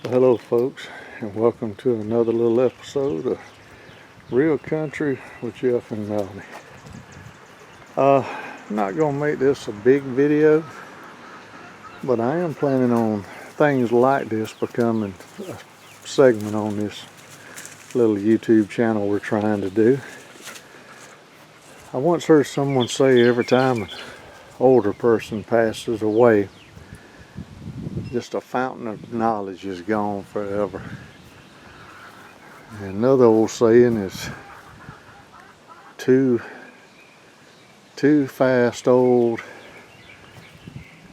Well, hello folks, and welcome to another little episode of Real Country with Jeff and Melanie. I'm not going to make this a big video, but I am planning on things like this becoming a segment on this little YouTube channel we're trying to do. I once heard someone say every time an older person passes away, just a fountain of knowledge is gone forever. And another old saying is too fast old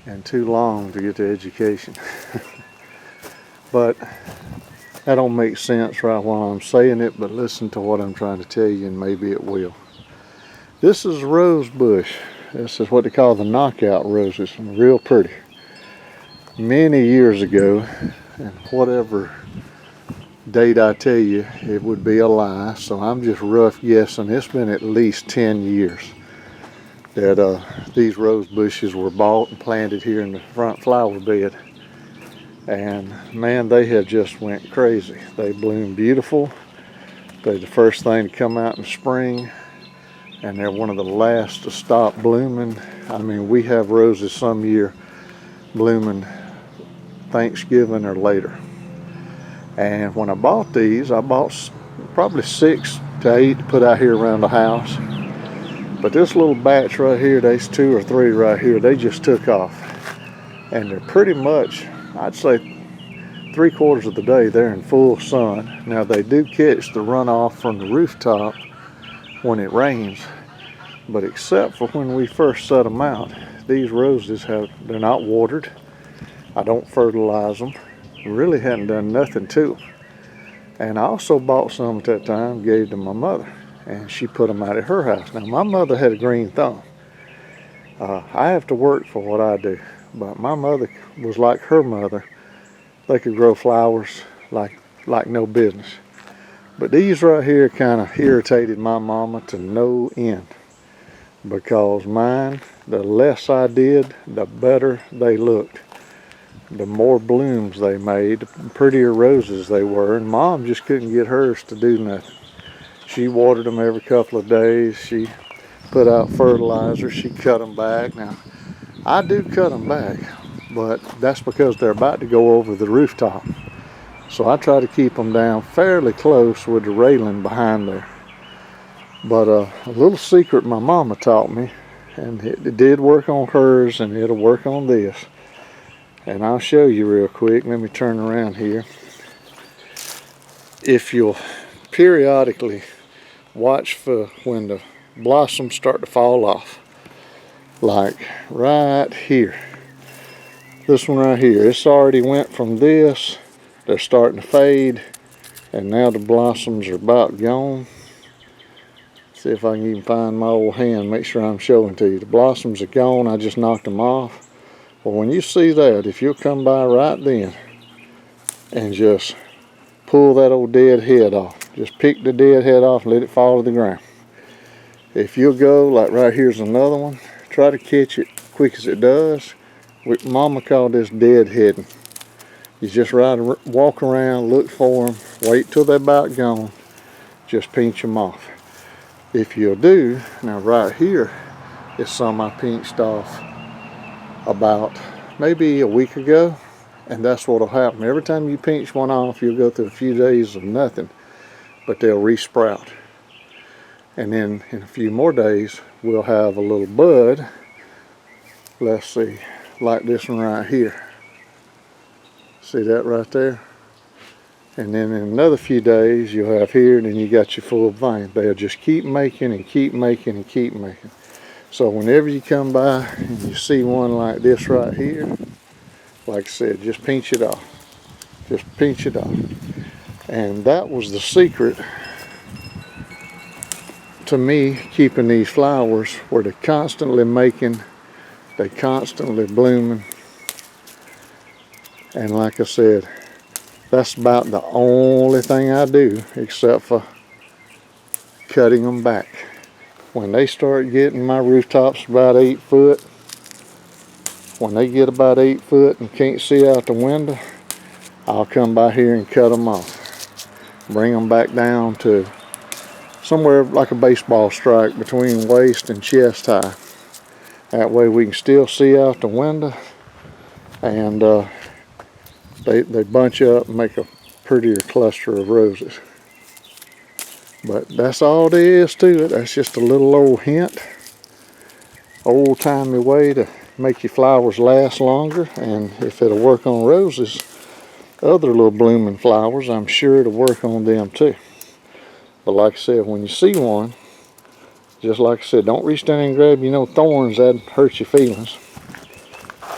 and too long to get to education. But that don't make sense right while I'm saying it, but listen to what I'm trying to tell you and maybe it will. This is a rose bush. This is what they call the knockout roses, real pretty. Many years ago, and whatever date I tell you, it would be a lie, so I'm just rough guessing. It's been at least 10 years that these rose bushes were bought and planted here in the front flower bed. And man, they have just went crazy. They bloom beautiful. They're the first thing to come out in spring, and they're one of the last to stop blooming. I mean, we have roses some year blooming Thanksgiving or later. And when I bought these, I bought probably 6 to 8 to put out here around the house. But this little batch right here, there's 2 or 3 right here, they just took off. And they're pretty much, I'd say 3/4 of the day, they're in full sun. Now they do catch the runoff from the rooftop when it rains. But except for when we first set them out, these roses they're not watered. I don't fertilize them. Really hadn't done nothing to them. And I also bought some at that time, gave to my mother, and she put them out at her house. Now my mother had a green thumb. I have to work for what I do, but my mother was like her mother. They could grow flowers like no business. But these right here kind of irritated my mama to no end, because mine, the less I did, the better they looked. The more blooms they made, the prettier roses they were, and Mom just couldn't get hers to do nothing. She watered them every couple of days. She put out fertilizer. She cut them back. Now, I do cut them back, but that's because they're about to go over the rooftop. So I try to keep them down fairly close with the railing behind there. But a little secret my mama taught me, and it did work on hers, and it'll work on this. And I'll show you real quick. Let me turn around here. If you'll periodically watch for when the blossoms start to fall off, like right here. This one right here, it's already went from this, they're starting to fade, and now the blossoms are about gone. See if I can even find my old hand, make sure I'm showing to you. The blossoms are gone, I just knocked them off. Well, when you see that, if you'll come by right then and just pull that old dead head off, just pick the dead head off and let it fall to the ground. If you'll go, like right here's another one, try to catch it quick as it does. Mama called this deadheading. You just walk around, look for them, wait till they're about gone, just pinch them off. If you'll do, now right here is some I pinched off about maybe a week ago, and that's what'll happen. Every time you pinch one off, you'll go through a few days of nothing, but they'll resprout. And then in a few more days, we'll have a little bud. Let's see, like this one right here. See that right there? And then in another few days, you'll have here, and then you got your full vine. They'll just keep making and keep making and keep making. So whenever you come by and you see one like this right here, like I said, just pinch it off. Just pinch it off. And that was the secret to me keeping these flowers where they're constantly making, they're constantly blooming. And like I said, that's about the only thing I do except for cutting them back. When they start getting, my rooftops about 8 foot, when they get about 8 foot and can't see out the window, I'll come by here and cut them off. Bring them back down to somewhere like a baseball strike between waist and chest high. That way we can still see out the window, and they bunch up and make a prettier cluster of roses. But that's all there is to it. That's just a little old hint, old-timey way to make your flowers last longer. And if it'll work on roses, other little blooming flowers, I'm sure it'll work on them too. But like I said, when you see one, just like I said, don't reach down and grab, thorns. That'd hurt your feelings.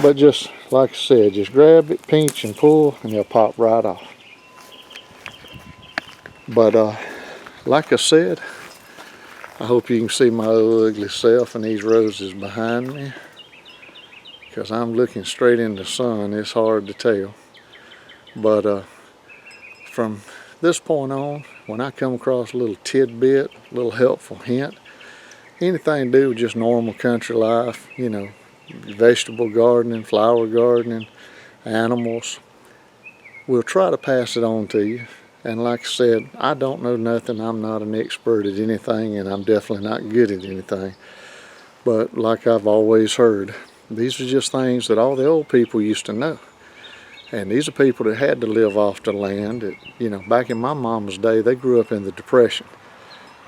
But just like I said, just grab it, pinch and pull, and they'll pop right off. But like I said, I hope you can see my ugly self and these roses behind me, because I'm looking straight in the sun. It's hard to tell. But from this point on, when I come across a little tidbit, a little helpful hint, anything to do with just normal country life, vegetable gardening, flower gardening, animals, we'll try to pass it on to you. And like I said, I don't know nothing. I'm not an expert at anything, and I'm definitely not good at anything. But like I've always heard, these are just things that all the old people used to know. And these are people that had to live off the land. Back in my mama's day, they grew up in the Depression.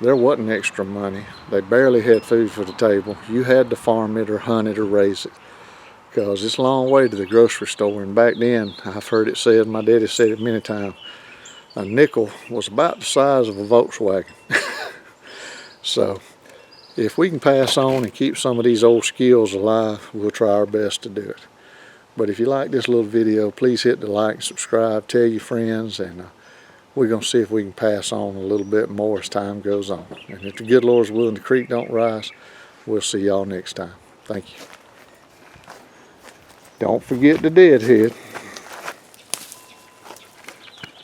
There wasn't extra money. They barely had food for the table. You had to farm it or hunt it or raise it, because it's a long way to the grocery store. And back then, I've heard it said, my daddy said it many times, a nickel was about the size of a Volkswagen. So if we can pass on and keep some of these old skills alive, we'll try our best to do it. But if you like this little video, please hit the like and subscribe, tell your friends, and we're going to see if we can pass on a little bit more as time goes on. And if the good Lord's willing, the creek don't rise, we'll see y'all next time. Thank you. Don't forget the deadhead.